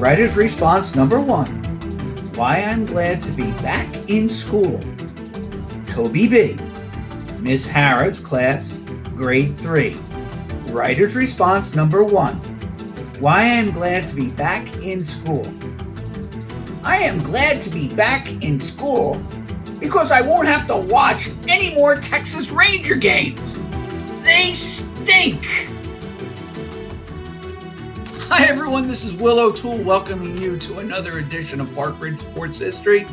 Writer's response number 1. Why I'm glad to be back in school. Toby B. Miss Harrah's class, grade 3. Writer's response number 1. Why I'm glad to be back in school. I am glad to be back in school because I won't have to watch any more Texas Ranger games. They stink. Hi everyone, this is Will O'Toole welcoming you to another edition of Park Ridge Sports History.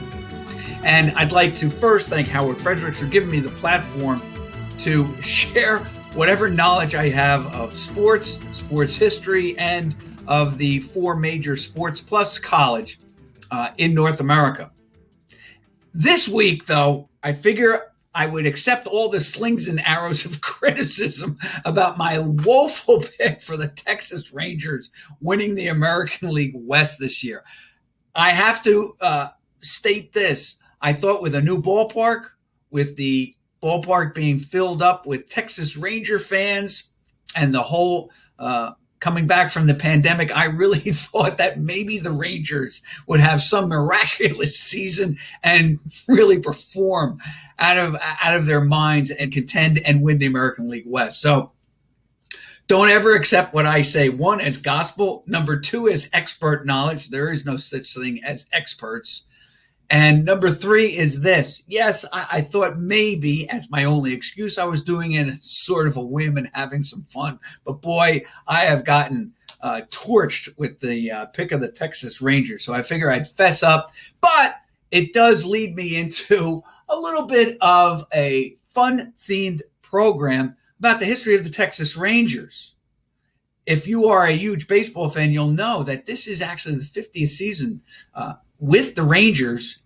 And I'd like to first thank Howard Fredericks for giving me the platform to share whatever knowledge I have of sports, sports history, and of the 4 major sports plus college in North America. This week, though, I figure I would accept all the slings and arrows of criticism about my woeful pick for the Texas Rangers winning the American League West this year. I have to state this. I thought with a new ballpark, with the ballpark being filled up with Texas Ranger fans and the whole coming back from the pandemic, I really thought that maybe the Rangers would have some miraculous season and really perform out of their minds and contend and win the American League West. So don't ever accept what I say, 1, as gospel, number 2, as expert knowledge. There is no such thing as experts. And number 3 is this. Yes, I thought maybe, as my only excuse, I was doing it as sort of a whim and having some fun. But boy, I have gotten torched with the pick of the Texas Rangers. So I figure I'd fess up. But it does lead me into a little bit of a fun-themed program about the history of the Texas Rangers. If you are a huge baseball fan, you'll know that this is actually the 50th season with the Rangers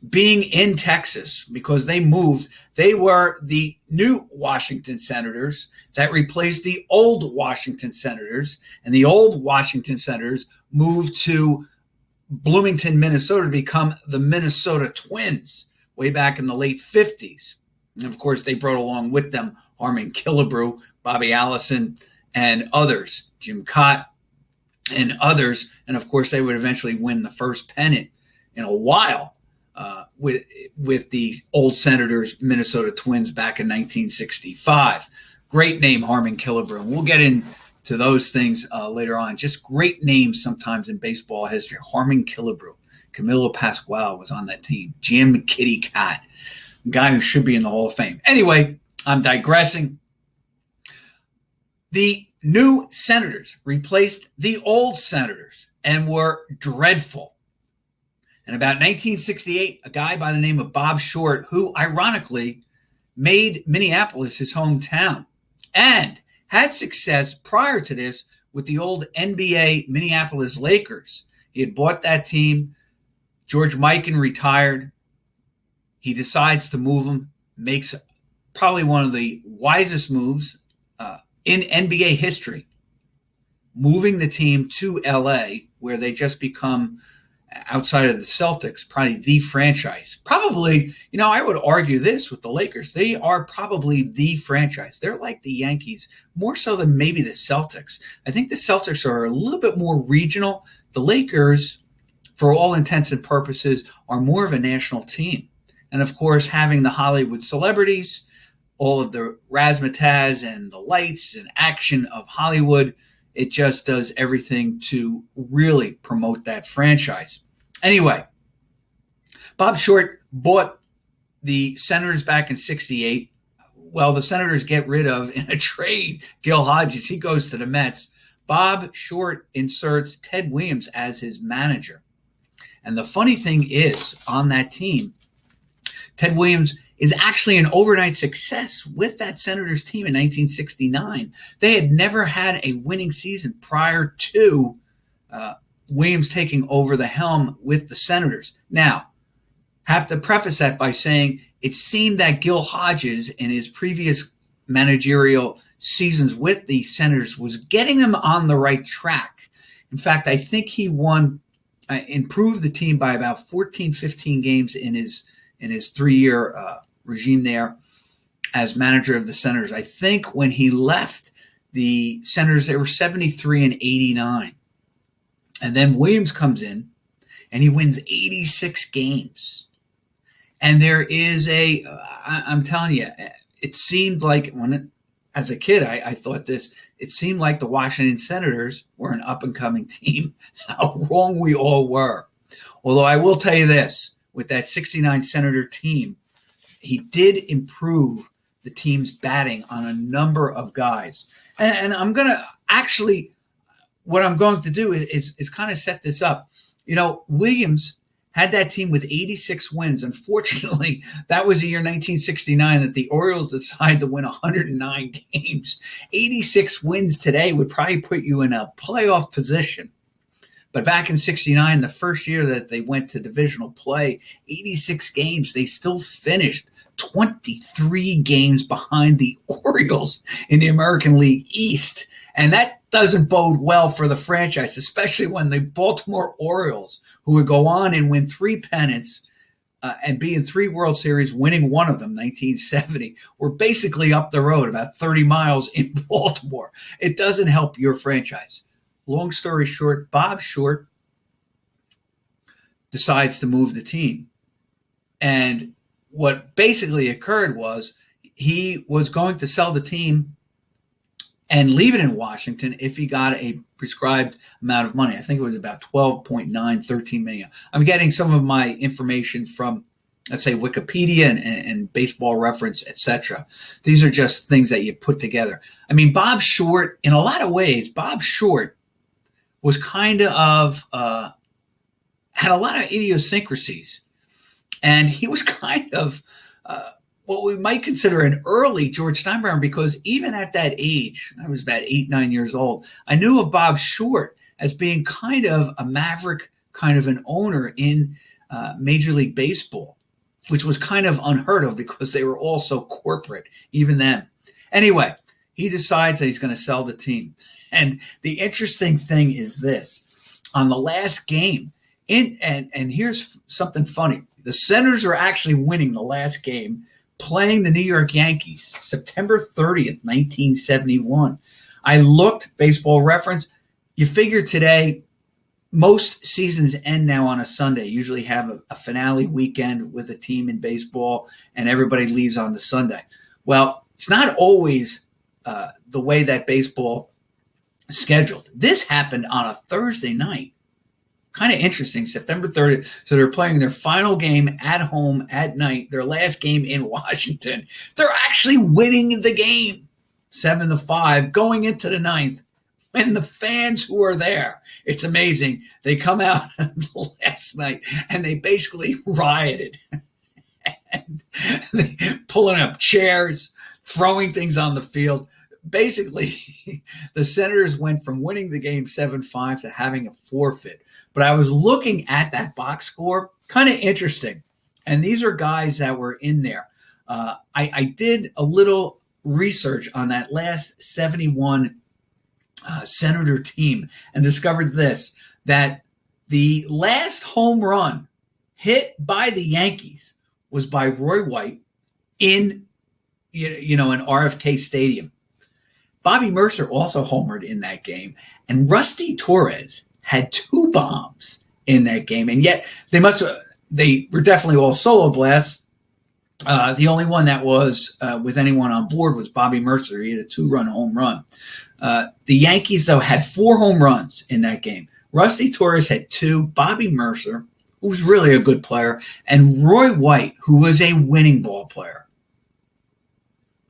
being in Texas because they moved. They were the new Washington Senators that replaced the old Washington Senators, and the old Washington Senators moved to Bloomington, Minnesota to become the Minnesota Twins way back in the late 50s. And of course, they brought along with them Harmon Killebrew, Bobby Allison, and others, Jim Cott and others. And of course, they would eventually win the first pennant in a while with the old Senators, Minnesota Twins back in 1965. Great name, Harmon Killebrew. We'll get into those things later on. Just great names sometimes in baseball history. Harmon Killebrew. Camilo Pascual was on that team. Jim Kitty Cat, a guy who should be in the Hall of Fame. Anyway, I'm digressing. The new Senators replaced the old Senators and were dreadful. In about 1968, a guy by the name of Bob Short, who ironically made Minneapolis his hometown and had success prior to this with the old NBA Minneapolis Lakers. He had bought that team. George Mikan retired. He decides to move him, makes probably one of the wisest moves in NBA history, moving the team to LA, where they just become, outside of the Celtics, probably the franchise. Probably, I would argue this with the Lakers. They are probably the franchise. They're like the Yankees, more so than maybe the Celtics. I think the Celtics are a little bit more regional. The Lakers, for all intents and purposes, are more of a national team. And of course, having the Hollywood celebrities, all of the razzmatazz and the lights and action of Hollywood, it just does everything to really promote that franchise. Anyway, Bob Short bought the Senators back in 68. Well, the Senators get rid of, in a trade, Gil Hodges. He goes to the Mets. Bob Short inserts Ted Williams as his manager. And the funny thing is, on that team, Ted Williams is actually an overnight success with that Senators team in 1969. They had never had a winning season prior to Williams taking over the helm with the Senators. Now, have to preface that by saying it seemed that Gil Hodges, in his previous managerial seasons with the Senators, was getting them on the right track. In fact, I think he improved the team by about 14, 15 games in his 3-year regime there as manager of the Senators. I think when he left the Senators, they were 73 and 89. And then Williams comes in and he wins 86 games. And there is I'm telling you, it seemed like as a kid, I thought this, it seemed like the Washington Senators were an up-and-coming team. How wrong we all were. Although I will tell you this, with that 69 Senator team, he did improve the team's batting on a number of guys. And I'm going to actually, what I'm going to do is kind of set this up. Williams had that team with 86 wins. Unfortunately, that was the year 1969 that the Orioles decided to win 109 games. 86 wins today would probably put you in a playoff position. But back in 69, the first year that they went to divisional play, 86 games, they still finished 23 games behind the Orioles in the American League East. And that doesn't bode well for the franchise, especially when the Baltimore Orioles, who would go on and win 3 pennants and be in 3 World Series, winning one of them, 1970, were basically up the road about 30 miles in Baltimore. It doesn't help your franchise. Long story short, Bob Short decides to move the team. And what basically occurred was he was going to sell the team and leave it in Washington if he got a prescribed amount of money. I think it was about 12.9, 13 million. I'm getting some of my information from, let's say, Wikipedia and Baseball Reference, etc. These are just things that you put together. I mean, Bob Short, in a lot of ways, Bob Short was kind of, had a lot of idiosyncrasies. And he was kind of what we might consider an early George Steinbrenner, because even at that age, I was about 8, 9 years old, I knew of Bob Short as being kind of a maverick, kind of an owner in Major League Baseball, which was kind of unheard of because they were all so corporate, even then. Anyway, he decides that he's going to sell the team. And the interesting thing is this. On the last game, and here's something funny. The Senators are actually winning the last game, playing the New York Yankees, September 30th, 1971. I looked, Baseball Reference. You figure today, most seasons end now on a Sunday. Usually have a finale weekend with a team in baseball, and everybody leaves on the Sunday. Well, it's not always the way that baseball is scheduled. This happened on a Thursday night. Kind of interesting, September 30th. So they're playing their final game at home at night, their last game in Washington. They're actually winning the game 7-5 going into the ninth. And the fans who are there, it's amazing. They come out last night and they basically rioted. And they pulling up chairs, throwing things on the field. Basically, the Senators went from winning the game 7-5 to having a forfeit. But I was looking at that box score, kind of interesting. And these are guys that were in there. I did a little research on that last 71 Senator team and discovered this, that the last home run hit by the Yankees was by Roy White in, in RFK Stadium. Bobby Mercer also homered in that game. And Rusty Torres had 2 bombs in that game. And yet they were definitely all solo blasts. The only one that was with anyone on board was Bobby Mercer. He had a 2-run home run. The Yankees, though, had 4 home runs in that game. Rusty Torres had 2. Bobby Mercer, who was really a good player, and Roy White, who was a winning ball player.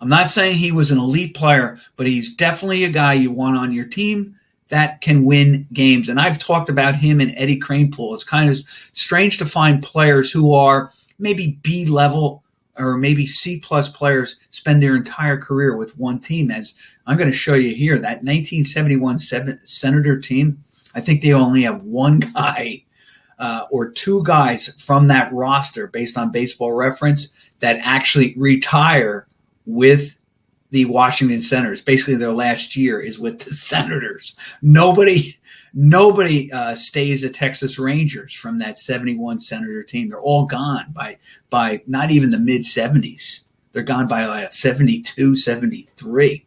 I'm not saying he was an elite player, but he's definitely a guy you want on your team that can win games. And I've talked about him and Eddie Kranepool. It's kind of strange to find players who are maybe B level or maybe C plus players spend their entire career with one team. As I'm going to show you here, that 1971 Senator team, I think they only have one guy or 2 guys from that roster based on Baseball Reference that actually retire with the Washington Senators. Basically, their last year is with the Senators. Nobody stays at Texas Rangers from that 71 Senator team. They're all gone by not even the mid-70s. They're gone by like 72, 73.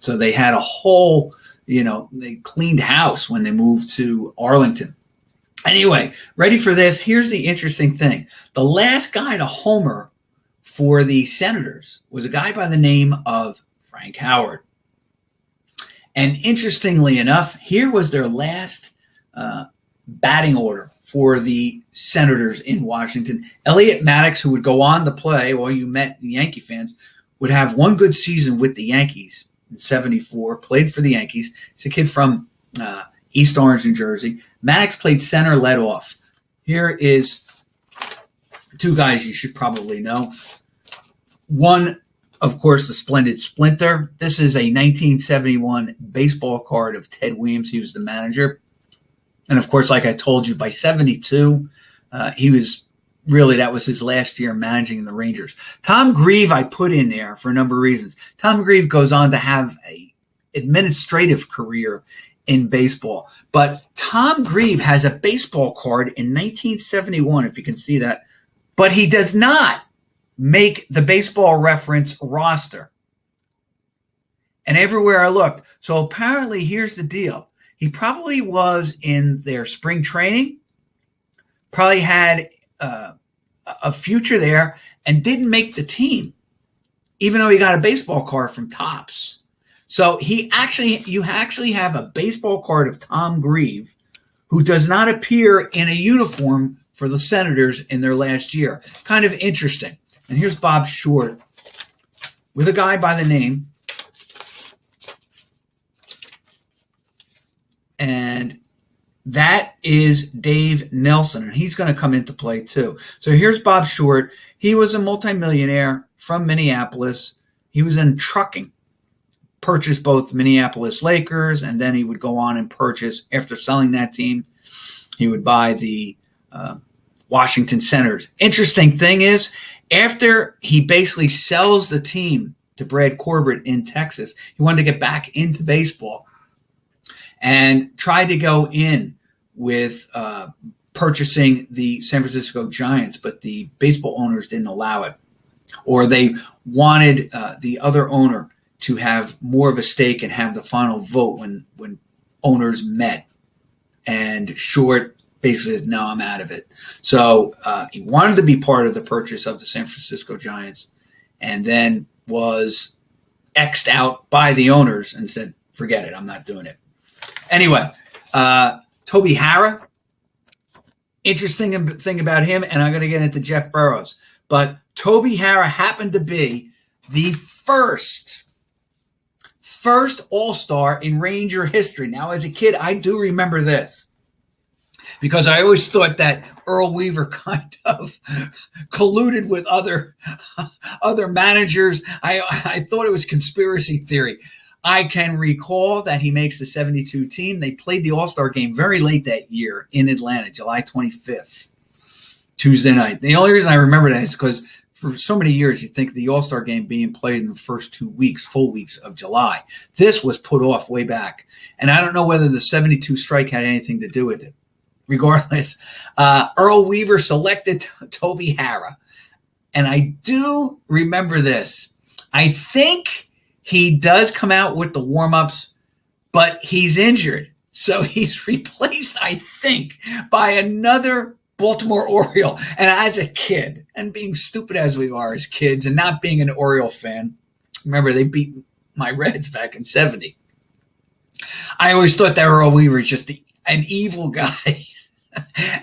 So they had a whole they cleaned house when they moved to Arlington. Anyway, ready for this? Here's the interesting thing. The last guy to homer for the Senators was a guy by the name of Frank Howard. And interestingly enough, here was their last batting order for the Senators in Washington. Elliot Maddox, who would go on to play, well, you met the Yankee fans, would have one good season with the Yankees in 74, played for the Yankees. He's a kid from East Orange, New Jersey. Maddox played center, led off. Here is two guys you should probably know. One, of course, the splendid Splinter. This is a 1971 baseball card of Ted Williams. He was the manager. And, of course, like I told you, by 72, he was really, that was his last year managing the Rangers. Tom Grieve I put in there for a number of reasons. Tom Grieve goes on to have an administrative career in baseball. But Tom Grieve has a baseball card in 1971, if you can see that. But he does not make the Baseball Reference roster. And everywhere I looked. So apparently, here's the deal. He probably was in their spring training, probably had a future there, and didn't make the team, even though he got a baseball card from Topps. So you actually have a baseball card of Tom Grieve, who does not appear in a uniform for the Senators in their last year. Kind of interesting. And here's Bob Short with a guy by the name, and that is Dave Nelson, and he's going to come into play too. So here's Bob Short. He was a multimillionaire from Minneapolis. He was in trucking, purchased both Minneapolis Lakers, and then he would go on and purchase, after selling that team, he would buy the Washington Senators. Interesting thing is, after he basically sells the team to Brad Corbett in Texas, he wanted to get back into baseball and tried to go in with purchasing the San Francisco Giants, but the baseball owners didn't allow it. Or they wanted the other owner to have more of a stake and have the final vote when owners met. And Short basically says, no, I'm out of it. So he wanted to be part of the purchase of the San Francisco Giants, and then was X'd out by the owners and said, forget it, I'm not doing it. Anyway, Toby Harrah, interesting thing about him, and I'm going to get into Jeff Burroughs, but Toby Harrah happened to be the first All-Star in Ranger history. Now, as a kid, I do remember this, because I always thought that Earl Weaver kind of colluded with other managers. I thought it was conspiracy theory. I can recall that he makes the 72 team. They played the All-Star game very late that year in Atlanta, July 25th, Tuesday night. The only reason I remember that is because for so many years you think the All-Star game being played in the first 2 weeks, full weeks of July. This was put off way back. And I don't know whether the 72 strike had anything to do with it. Regardless, Earl Weaver selected Toby Harrah. And I do remember this. I think he does come out with the warm-ups, but he's injured. So he's replaced, I think, by another Baltimore Oriole. And as a kid, and being stupid as we are as kids and not being an Oriole fan, remember they beat my Reds back in 70. I always thought that Earl Weaver was just an evil guy.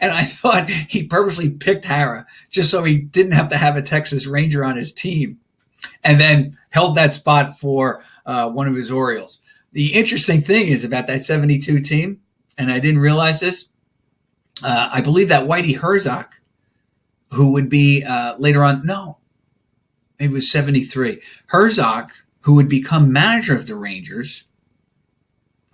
And I thought he purposely picked Harrah just so he didn't have to have a Texas Ranger on his team, and then held that spot for one of his Orioles. The interesting thing is about that 72 team, and I didn't realize this, I believe that Whitey Herzog, who would be later on, no, it was 73. Herzog, who would become manager of the Rangers,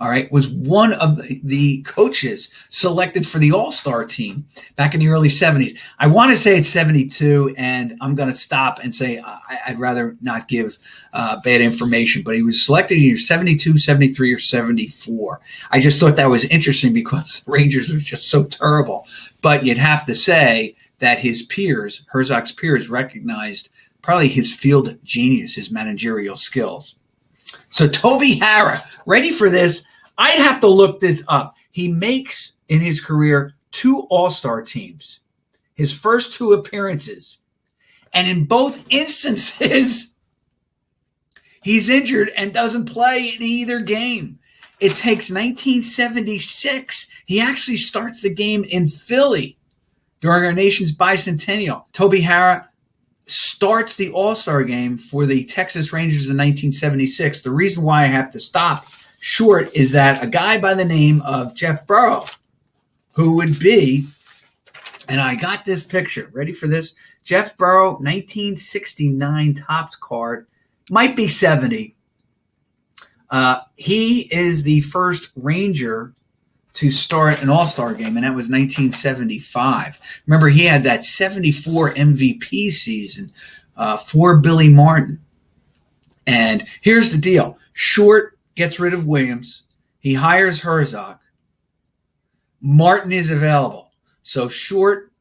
all right, was one of the coaches selected for the All-Star team back in the early 70s. I want to say it's 72, and I'm going to stop and say I'd rather not give bad information, but he was selected in either 72, 73, or 74. I just thought that was interesting because the Rangers was just so terrible. But you'd have to say that his peers, Herzog's peers, recognized probably his field genius, his managerial skills. So Toby Harrah, ready for this? I'd have to look this up. He makes in his career 2 All-Star teams, his first 2 appearances. And in both instances, he's injured and doesn't play in either game. It takes 1976. He actually starts the game in Philly during our nation's bicentennial. Toby Harrah starts the All-Star game for the Texas Rangers in 1976. The reason why I have to stop short is that a guy by the name of Jeff Burrow, who would be, and I got this picture. Ready for this? Jeff Burrow, 1969 Topps card. Might be 70. He is the first Ranger to start an All-Star game, and that was 1975. Remember, he had that 74 MVP season for Billy Martin. And here's the deal. Short gets rid of Williams. He hires Herzog. Martin is available. So Short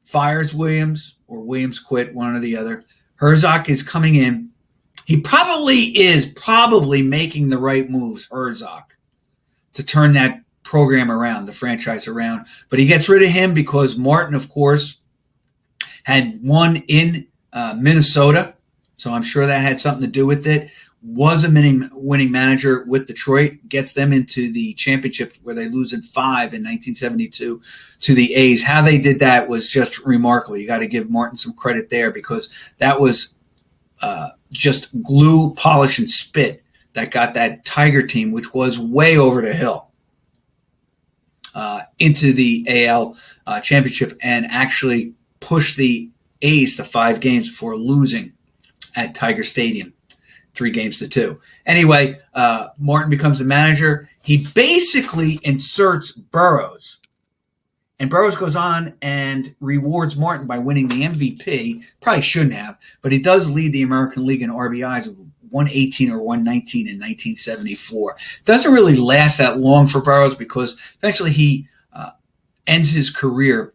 fires Williams, or Williams quit, one or the other. Herzog is coming in. He is probably making the right moves, Herzog, to turn that program around, the franchise around. But he gets rid of him because Martin, of course, had won in Minnesota. So I'm sure that had something to do with it. Was a winning manager with Detroit, gets them into the championship where they lose in 5 in 1972 to the A's. How they did that was just remarkable. You got to give Martin some credit there, because that was just glue, polish, and spit that got that Tiger team, which was way over the hill, into the AL championship, and actually pushed the A's to 5 games before losing at Tiger Stadium, 3-2. Anyway, Martin becomes the manager. He basically inserts Burroughs. And Burroughs goes on and rewards Martin by winning the MVP. Probably shouldn't have, but he does lead the American League in RBIs, 118 or 119 in 1974. Doesn't really last that long for Burroughs, because eventually he ends his career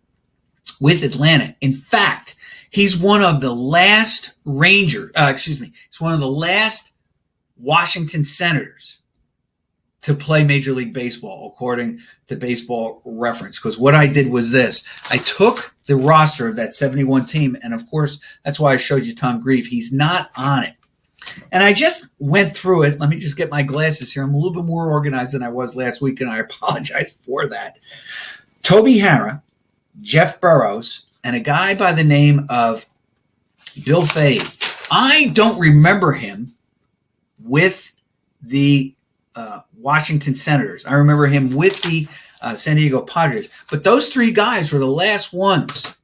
with Atlanta. In fact, he's one of the last he's one of the last Washington Senators to play Major League Baseball, according to Baseball Reference. Because what I did was this. I took the roster of that 71 team, and of course, that's why I showed you Tom Grieve. He's not on it. And I just went through it. Let me just get my glasses here. I'm a little bit more organized than I was last week, and I apologize for that. Toby Harrah, Jeff Burroughs, and a guy by the name of Bill Fay. I don't remember him with the Washington Senators. I remember him with the San Diego Padres. But those 3 guys were the last ones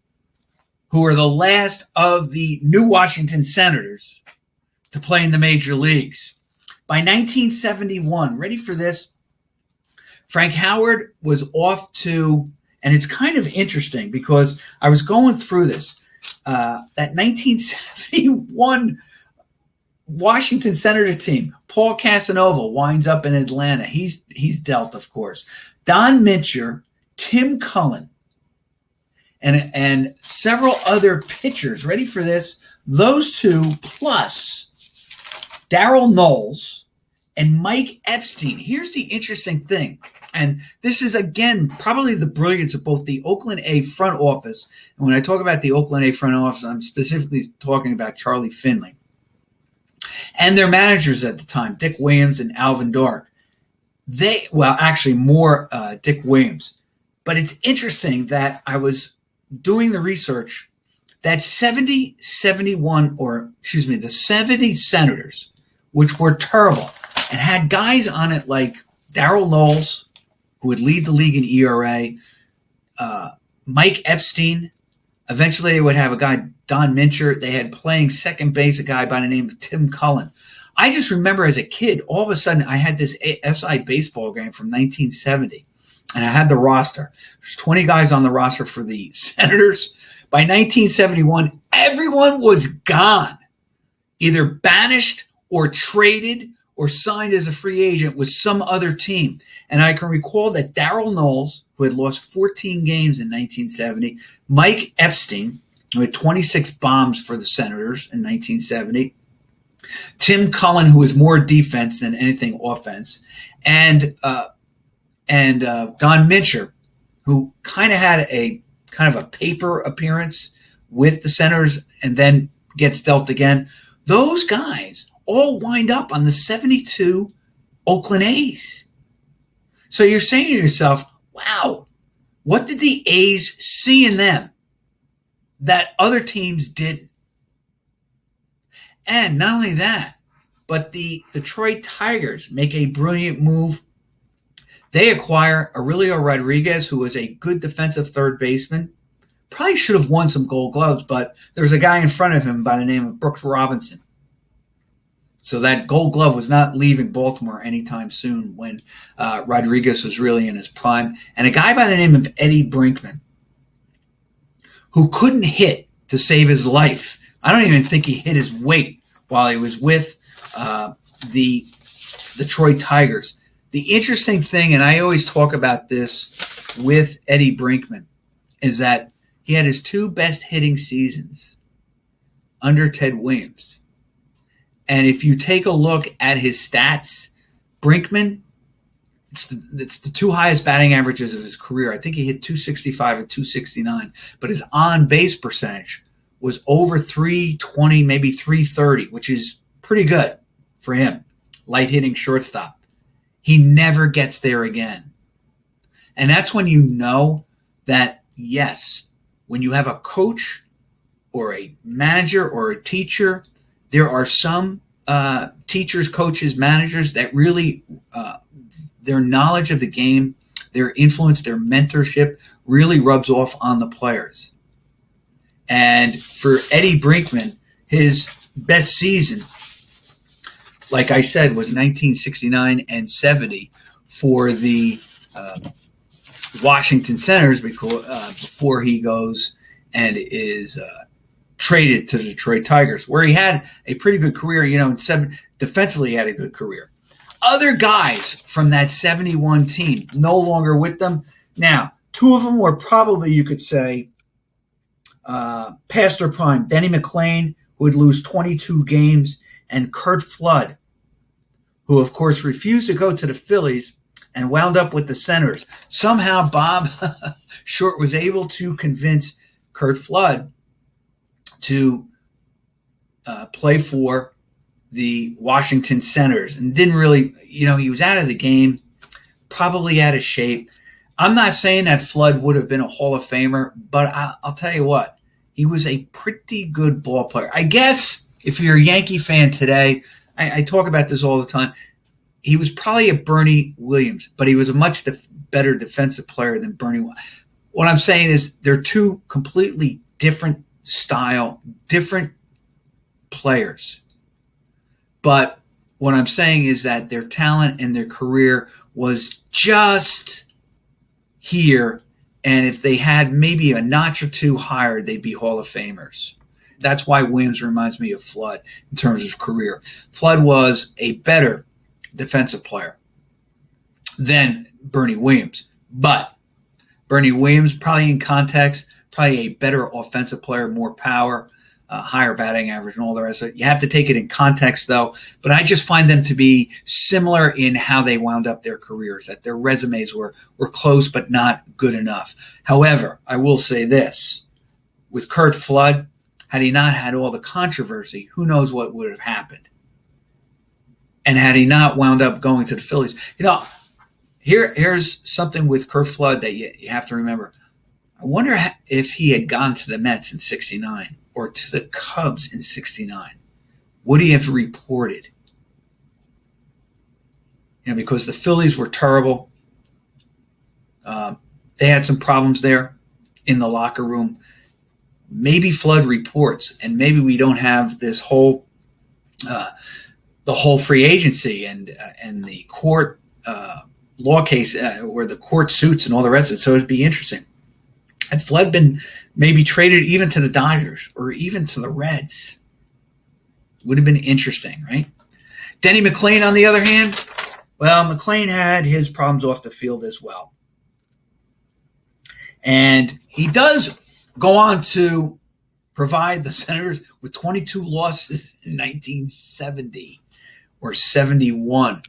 who were the last of the new Washington Senators to play in the major leagues. By 1971, ready for this, Frank Howard was off to, and it's kind of interesting because I was going through this, that 1971 Washington Senator team. Paul Casanova winds up in Atlanta. He's dealt, of course. Don Mincher, Tim Cullen, and several other pitchers. Ready for this? Those 2 plus Daryl Knowles and Mike Epstein. Here's the interesting thing. And this is, again, probably the brilliance of both the Oakland A front office. And when I talk about the Oakland A front office, I'm specifically talking about Charlie Finley and their managers at the time, Dick Williams and Alvin Dark. More Dick Williams. But it's interesting that I was doing the research that the 70 Senators, which were terrible, and had guys on it like Daryl Knowles, who would lead the league in ERA, Mike Epstein. Eventually, they would have a guy, Don Mincher. They had playing second base a guy by the name of Tim Cullen. I just remember as a kid, all of a sudden, I had this SI baseball game from 1970, and I had the roster. There's 20 guys on the roster for the Senators. By 1971, everyone was gone, either banished or traded or signed as a free agent with some other team. And I can recall that Daryl Knowles, who had lost 14 games in 1970, Mike Epstein, who had 26 bombs for the Senators in 1970, Tim Cullen, who was more defense than anything offense, and and Don Mincher, who kind of had a paper appearance with the Senators and then gets dealt again. Those guys all wind up on the 72 Oakland A's. So you're saying to yourself, wow, what did the A's see in them that other teams didn't? And not only that, but the Detroit Tigers make a brilliant move. They acquire Aurelio Rodriguez, who was a good defensive third baseman. Probably should have won some Gold Gloves, but there's a guy in front of him by the name of Brooks Robinson. So that Gold Glove was not leaving Baltimore anytime soon when Rodriguez was really in his prime. And a guy by the name of Eddie Brinkman, who couldn't hit to save his life. I don't even think he hit his weight while he was with the Detroit Tigers. The interesting thing, and I always talk about this with Eddie Brinkman, is that he had his two best hitting seasons under Ted Williams. And if you take a look at his stats, Brinkman, it's the two highest batting averages of his career. I think he hit 265 and 269, but his on-base percentage was over 320, maybe 330, which is pretty good for him. Light-hitting shortstop. He never gets there again. And that's when you know that, yes, when you have a coach or a manager or a teacher, there are some teachers, coaches, managers that really, their knowledge of the game, their influence, their mentorship really rubs off on the players. And for Eddie Brinkman, his best season, like I said, was 1969 and 70 for the Washington Senators before he goes and is traded to the Detroit Tigers, where he had a pretty good career. Defensively he had a good career. Other guys from that 71 team no longer with them. Now, two of them were probably, you could say, past their prime. Denny McClain, who would lose 22 games, and Curt Flood, who, of course, refused to go to the Phillies and wound up with the Senators. Somehow Bob Short was able to convince Curt Flood to play for the Washington Senators, and didn't really, he was out of the game, probably out of shape. I'm not saying that Flood would have been a Hall of Famer, but I'll tell you what, he was a pretty good ball player. I guess if you're a Yankee fan today, I talk about this all the time, he was probably a Bernie Williams, but he was a much better defensive player than Bernie. What I'm saying is they're two completely different style, different players. But what I'm saying is that their talent and their career was just here, and if they had maybe a notch or two higher, they'd be Hall of Famers. That's why Williams reminds me of Flood in terms of career. Flood was a better defensive player than Bernie Williams. But Bernie Williams, probably in context, probably a better offensive player, more power, higher batting average, and all the rest of it. You have to take it in context, though. But I just find them to be similar in how they wound up their careers, that their resumes were close but not good enough. However, I will say this. With Curt Flood, had he not had all the controversy, who knows what would have happened. And had he not wound up going to the Phillies. Here's something with Curt Flood that you have to remember. I wonder if he had gone to the Mets in 69 or to the Cubs in 69. Would he have reported? Because the Phillies were terrible. They had some problems there in the locker room. Maybe Flood reports, and maybe we don't have this whole the whole free agency and the court law case or the court suits and all the rest of it. So it'd be interesting. Had Flood been maybe traded even to the Dodgers or even to the Reds, would have been interesting, right? Denny McClain, on the other hand, well, McClain had his problems off the field as well. And he does go on to provide the Senators with 22 losses in 1970 or 71.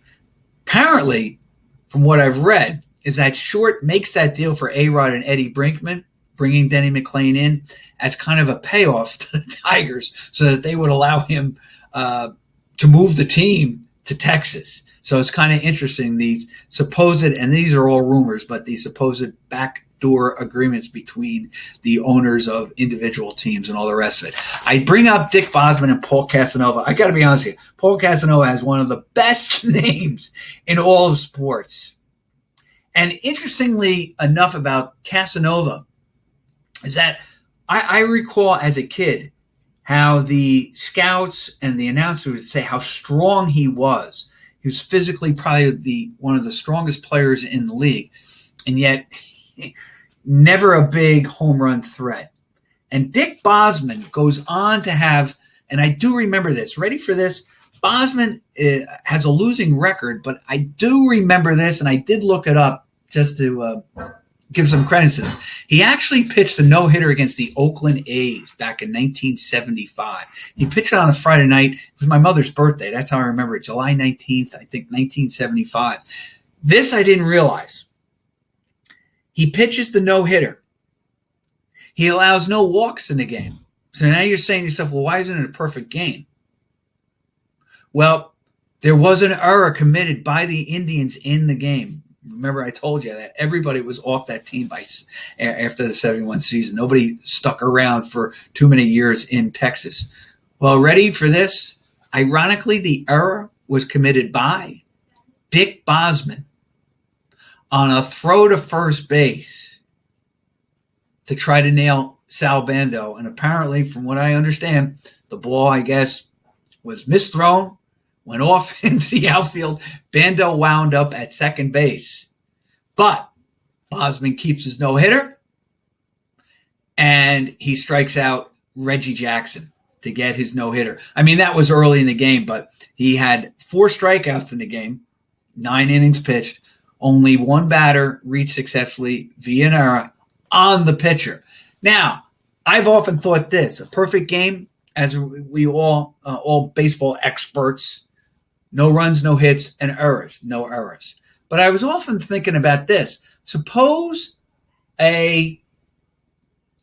Apparently, from what I've read, is that Short makes that deal for A-Rod and Eddie Brinkman, bringing Denny McClain in as kind of a payoff to the Tigers so that they would allow him to move the team to Texas. So it's kind of interesting, the supposed, and these are all rumors, but the supposed backdoor agreements between the owners of individual teams and all the rest of it. I bring up Dick Bosman and Paul Casanova. I got to be honest with you. Paul Casanova has one of the best names in all of sports. And interestingly enough about Casanova is that I recall as a kid how the scouts and the announcers would say how strong he was. He was physically probably one of the strongest players in the league, and yet never a big home run threat. And Dick Bosman goes on to have, and I do remember this, ready for this, Bosman has a losing record, but I do remember this, and I did look it up just to give some credit to this. He actually pitched the no-hitter against the Oakland A's back in 1975. He pitched it on a Friday night. It was my mother's birthday. That's how I remember it. July 19th, I think, 1975. This I didn't realize. He pitches the no-hitter. He allows no walks in the game. So now you're saying to yourself, well, why isn't it a perfect game? Well, there was an error committed by the Indians in the game. Remember, I told you that everybody was off that team after the 71 season. Nobody stuck around for too many years in Texas. Well, ready for this? Ironically, the error was committed by Dick Bosman on a throw to first base to try to nail Sal Bando. And apparently, from what I understand, the ball, I guess, was misthrown, went off into the outfield. Bando wound up at second base. But Bosman keeps his no-hitter, and he strikes out Reggie Jackson to get his no-hitter. I mean, that was early in the game, but he had 4 strikeouts in the game, 9 innings pitched. Only one batter reached successfully via an error on the pitcher. Now, I've often thought this, a perfect game, as we all baseball experts, no runs, no hits, and errors, no errors. But I was often thinking about this. Suppose a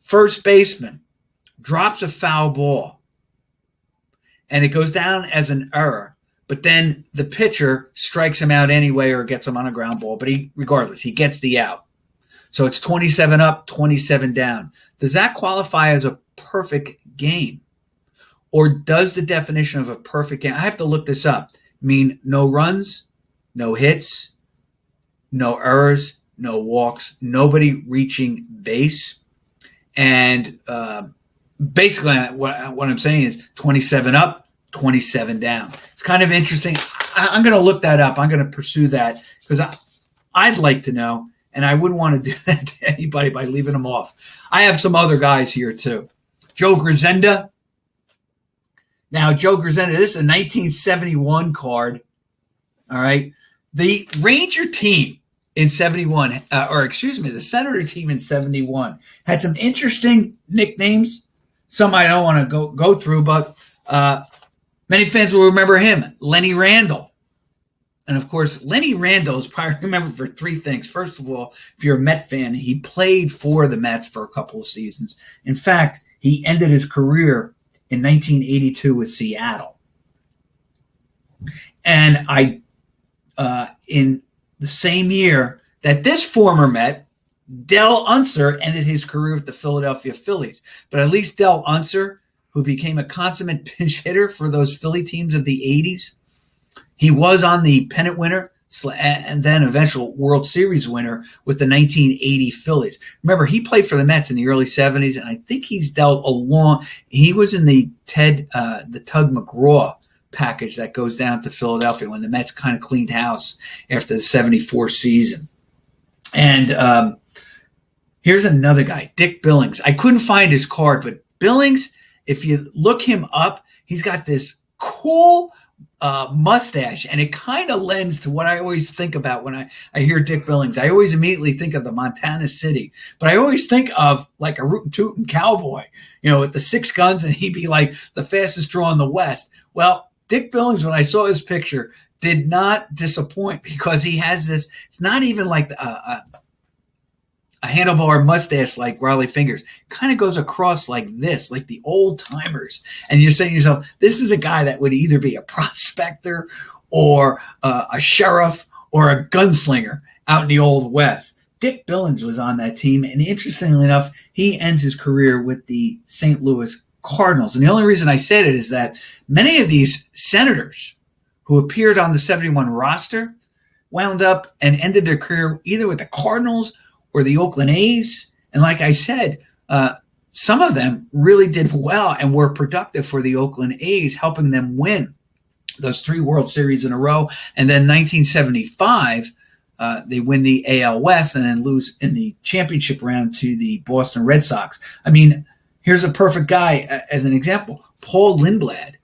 first baseman drops a foul ball and it goes down as an error, but then the pitcher strikes him out anyway or gets him on a ground ball. But regardless, he gets the out. So it's 27 up, 27 down. Does that qualify as a perfect game? Or does the definition of a perfect game, I have to look this up, mean no runs, no hits, no errors, no walks, nobody reaching base? And basically what I'm saying is 27 up, 27 down. It's kind of interesting. I'm going to look that up. I'm going to pursue that because I'd like to know, and I wouldn't want to do that to anybody by leaving them off. I have some other guys here too. Joe Grisenda. Now, Joe Grisenda, this is a 1971 card. All right. The Ranger team in 71, the Senator team in 71 had some interesting nicknames. Some I don't want to go through, but many fans will remember him, Lenny Randall. And of course, Lenny Randall is probably remembered for 3 things. First of all, if you're a Met fan, he played for the Mets for a couple of seasons. In fact, he ended his career in 1982 with Seattle. And in the same year that this former Met, Del Unser, ended his career with the Philadelphia Phillies. But at least Del Unser, who became a consummate pinch hitter for those Philly teams of the 80s, he was on the pennant winner and then eventual World Series winner with the 1980 Phillies. Remember, he played for the Mets in the early 70s, and I think he's dealt he was in the Tug McGraw package that goes down to Philadelphia when the Mets kind of cleaned house after the 74 season. And here's another guy, Dick Billings. I couldn't find his card, but Billings, if you look him up, he's got this cool mustache, and it kind of lends to what I always think about when I hear Dick Billings. I always immediately think of the Montana City, but I always think of like a rootin' tootin' cowboy, with the 6 guns, and he'd be like the fastest draw in the West. Well, Dick Billings, when I saw his picture, did not disappoint because he has this. It's not even like a handlebar mustache like Raleigh Fingers. Kind of goes across like this, like the old timers. And you're saying to yourself, this is a guy that would either be a prospector or a sheriff or a gunslinger out in the Old West. Dick Billings was on that team, and interestingly enough, he ends his career with the St. Louis Cardinals. And the only reason I said it is that many of these Senators who appeared on the 71 roster wound up and ended their career either with the Cardinals or the Oakland A's. And like I said, some of them really did well and were productive for the Oakland A's, helping them win those 3 World Series in a row. And then 1975, they win the AL West and then lose in the championship round to the Boston Red Sox. I mean, here's a perfect guy as an example. Paul Lindblad.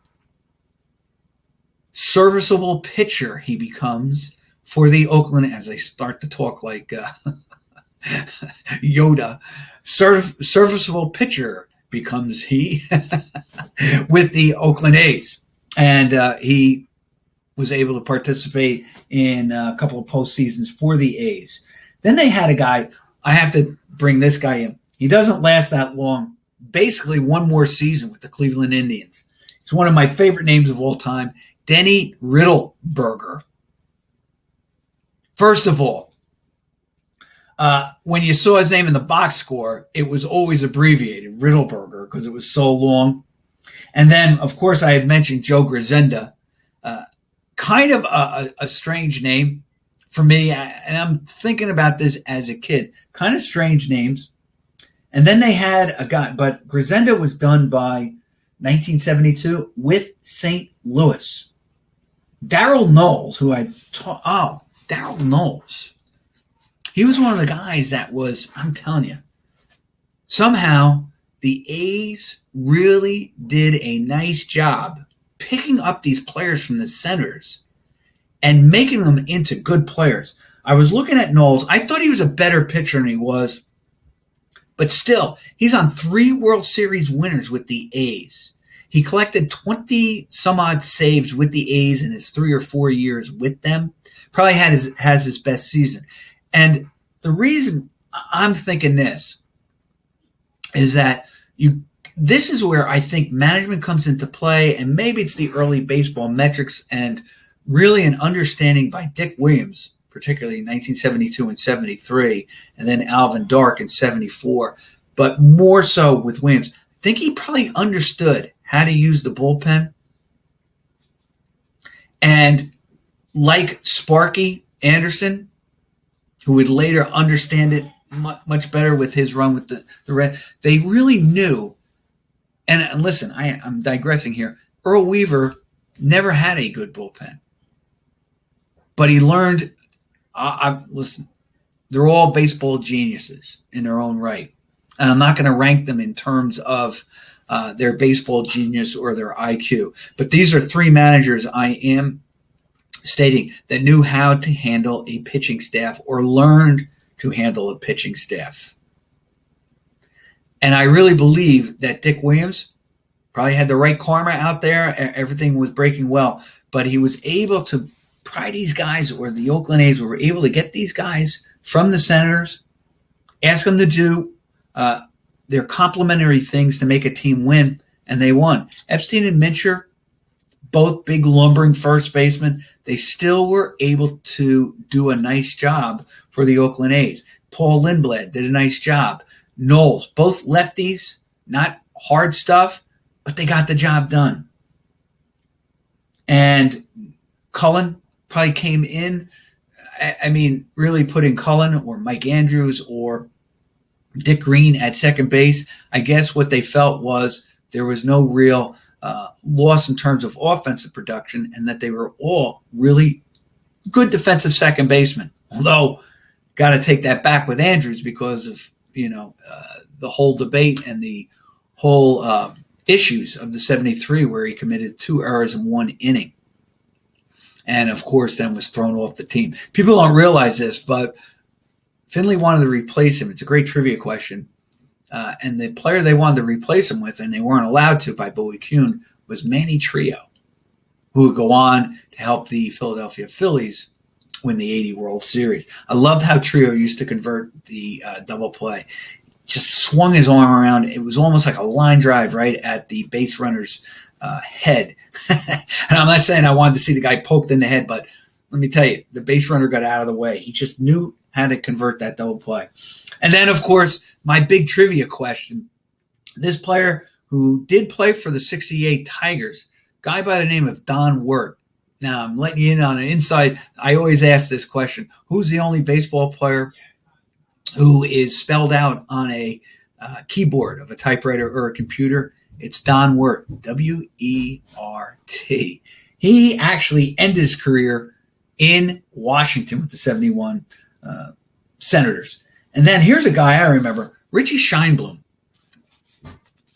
Serviceable pitcher he becomes for the Oakland, as I start to talk like Yoda. Serviceable pitcher becomes he with the Oakland A's. And he was able to participate in a couple of postseasons for the A's. Then they had a guy, I have to bring this guy in. He doesn't last that long, basically one more season with the Cleveland Indians. It's one of my favorite names of all time, Denny Riddle. First of all, when you saw his name in the box score, it was always abbreviated, Riddleberger, because it was so long. And then, of course, I had mentioned Joe Grisenda, kind of a strange name for me. And I'm thinking about this as a kid, kind of strange names. And then they had a guy, but Grisenda was done by 1972 with St. Louis. Daryl Knowles, who I taught, Daryl Knowles. He was one of the guys that was, I'm telling you, somehow the A's really did a nice job picking up these players from the Senators and making them into good players. I was looking at Knowles. I thought he was a better pitcher than he was, but still, he's on 3 World Series winners with the A's. He collected 20 some odd saves with the A's in his 3 or 4 years with them. Probably has his best season. And the reason I'm thinking this is that this is where I think management comes into play, and maybe it's the early baseball metrics and really an understanding by Dick Williams, particularly in 1972 and 73, and then Alvin Dark in 74, but more so with Williams. I think he probably understood how to use the bullpen. And like Sparky Anderson, who would later understand it much better with his run with the Red, they really knew. And listen, I'm digressing here. Earl Weaver never had a good bullpen. But he learned, listen, they're all baseball geniuses in their own right. And I'm not going to rank them in terms of their baseball genius or their IQ. But these are 3 managers I am stating that knew how to handle a pitching staff or learned to handle a pitching staff. And I really believe that Dick Williams probably had the right karma out there. Everything was breaking well. But he was able to pry these guys, or the Oakland A's were able to get these guys from the Senators, ask them to do their complementary things to make a team win, and they won. Epstein and Mincher, both big lumbering first basemen, they still were able to do a nice job for the Oakland A's. Paul Lindblad did a nice job. Knowles, both lefties, not hard stuff, but they got the job done. And Cullen probably came in, I mean, really putting Cullen or Mike Andrews or Dick Green at second base. I guess what they felt was there was no real loss in terms of offensive production, and that they were all really good defensive second basemen. Although, got to take that back with Andrews because of the whole debate and the whole issues of the 73, where he committed 2 errors in 1 inning, and of course then was thrown off the team. People don't realize this, but Finley wanted to replace him. It's a great trivia question. And the player they wanted to replace him with, and they weren't allowed to by Bowie Kuhn, was Manny Trio. who would go on to help the Philadelphia Phillies win the '80 World Series. I loved how Trio used to convert the double play. Just swung his arm around. It was almost like a line drive right at the base runner's head. And I'm not saying I wanted to see the guy poked in the head, but let me tell you, the base runner got out of the way. He just knew how to convert that double play. And then, of course, my big trivia question. This player who did play for the '68 Tigers, guy by the name of Don Wirt. Now, I'm letting you in on an inside. I always ask this question. Who's the only baseball player who is spelled out on a keyboard of a typewriter or a computer? It's Don Wirt, W-E-R-T. He actually ended his career in Washington with the '71 Senators. And then here's a guy I remember, Richie Shineblum.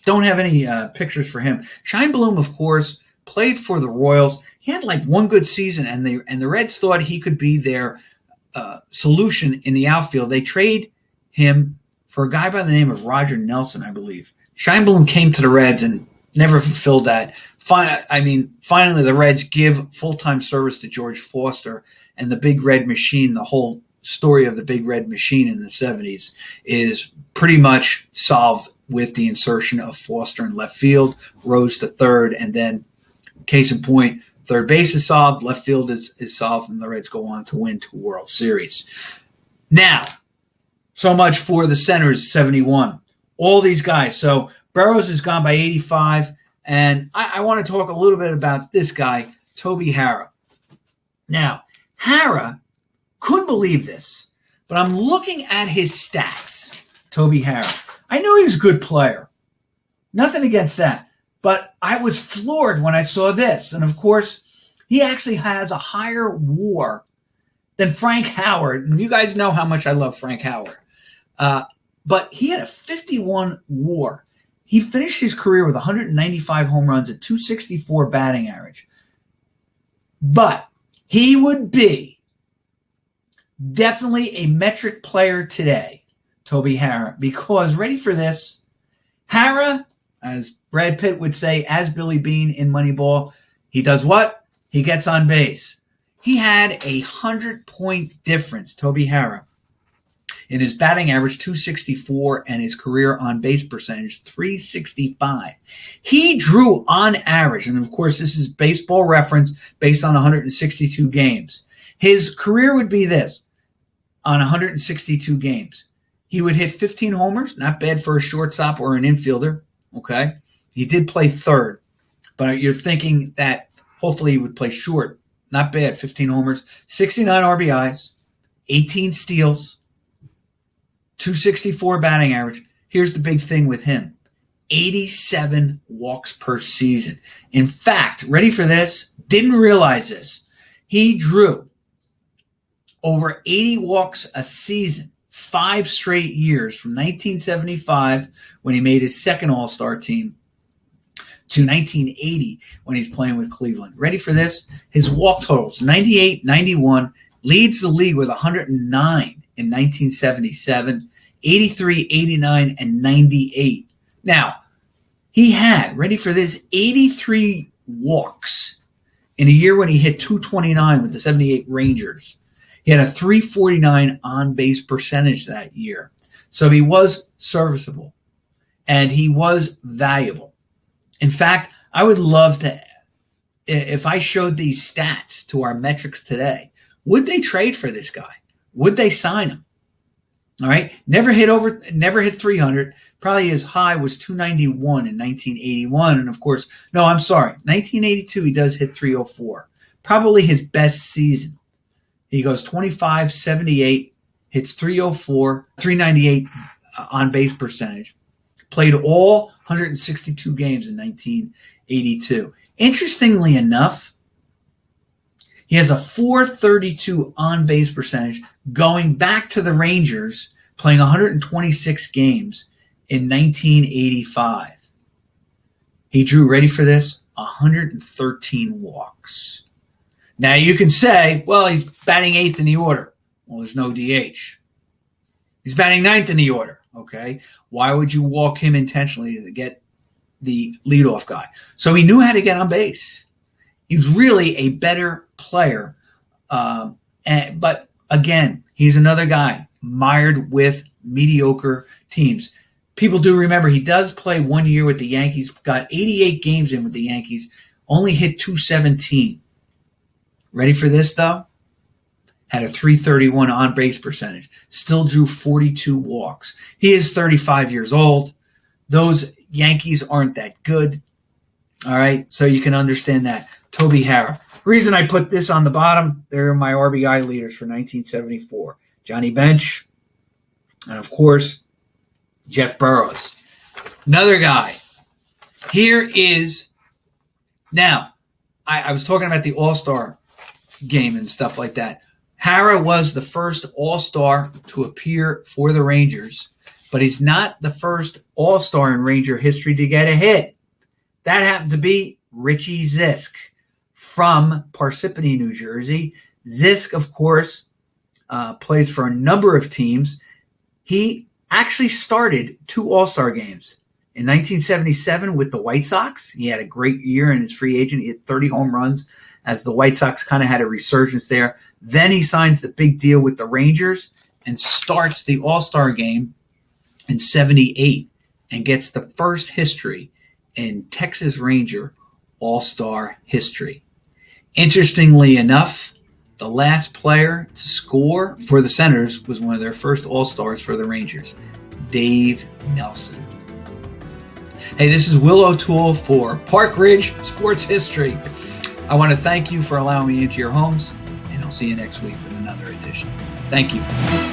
Don't have any pictures for him. Shineblum, of course, played for the Royals. He had like one good season, and the Reds thought he could be their solution in the outfield. They trade him for a guy by the name of Roger Nelson, I believe. Shineblum came to the Reds and never fulfilled that. Finally, the Reds give full-time service to George Foster, and the Big Red Machine, the whole story of the Big Red Machine in the '70s, is pretty much solved with the insertion of Foster in left field, Rose to third, and then, case in point, third base is solved, left field is solved, and the Reds go on to win 2 World Series. Now, so much for the Senators '71. All these guys. So Burroughs is gone by '85, and I want to talk a little bit about this guy, Toby Harrah. Now, Harrah, couldn't believe this, but I'm looking at his stats, Toby Harrah. I knew he was a good player. Nothing against that. But I was floored when I saw this. And, of course, he actually has a higher WAR than Frank Howard. And you guys know how much I love Frank Howard. But he had a 51 WAR. He finished his career with 195 home runs at .264 batting average. But he would be definitely a metric player today, Toby Harrah, because, ready for this, Harrah, as Brad Pitt would say, as Billy Bean in Moneyball, he does what? He gets on base. He had a 100-point difference, Toby Harrah, in his batting average, .264, and his career on base percentage, .365. He drew on average, and of course this is baseball reference based on 162 games. His career would be this, on 162 games. He would hit 15 homers, not bad for a shortstop or an infielder, okay? He did play third, but you're thinking that hopefully he would play short. Not bad, 15 homers, 69 RBIs, 18 steals, .264 batting average. Here's the big thing with him. 87 walks per season. In fact, ready for this? Didn't realize this. He drew over 80 walks a season, 5 straight years, from 1975 when he made his second All-Star team to 1980 when he's playing with Cleveland. Ready for this? His walk totals, 98, 91, leads the league with 109 in 1977, 83, 89, and 98. Now, he had, ready for this, 83 walks in a year when he hit .229 with the '78 Rangers. He had a .349 on-base percentage that year. So he was serviceable, and he was valuable. In fact, I would love to, if I showed these stats to our metrics today, would they trade for this guy? Would they sign him? All right. Never hit 300. Probably his high was 291 in 1981. And of course, no, I'm sorry. 1982, he does hit 304. Probably his best season. He goes 25, 78, hits 304, 398 on base percentage. Played all 162 games in 1982. Interestingly enough, he has a .432 on-base percentage going back to the Rangers, playing 126 games in 1985. He drew, ready for this, 113 walks. Now you can say, well, he's batting 8th in the order. Well, there's no DH. He's batting 9th in the order. Okay, why would you walk him intentionally to get the leadoff guy? So he knew how to get on base. He was really a better player. But again, he's another guy mired with mediocre teams. People do remember he does play 1 year with the Yankees, got 88 games in with the Yankees, only hit .217. Ready for this, though? Had a .331 on-base percentage. Still drew 42 walks. He is 35 years old. Those Yankees aren't that good. All right, so you can understand that. Toby Harrah. Reason I put this on the bottom, they're my RBI leaders for 1974. Johnny Bench, and of course, Jeff Burroughs. Another guy. Here is, now, I was talking about the All-Star game and stuff like that. Harrah was the first All-Star to appear for the Rangers, but he's not the first All-Star in Ranger history to get a hit. That happened to be Richie Zisk from Parsippany, New Jersey. Zisk, of course, plays for a number of teams. He actually started 2 All-Star games. In 1977 with the White Sox, he had a great year in his free agent. He hit 30 home runs as the White Sox kind of had a resurgence there. Then he signs the big deal with the Rangers and starts the All-Star game in 78 and gets the first history in Texas Ranger All-Star history. Interestingly enough, the last player to score for the Senators was one of their first All-Stars for the Rangers, Dave Nelson. Hey, this is Will O'Toole for Park Ridge Sports History. I want to thank you for allowing me into your homes, and I'll see you next week with another edition. Thank you.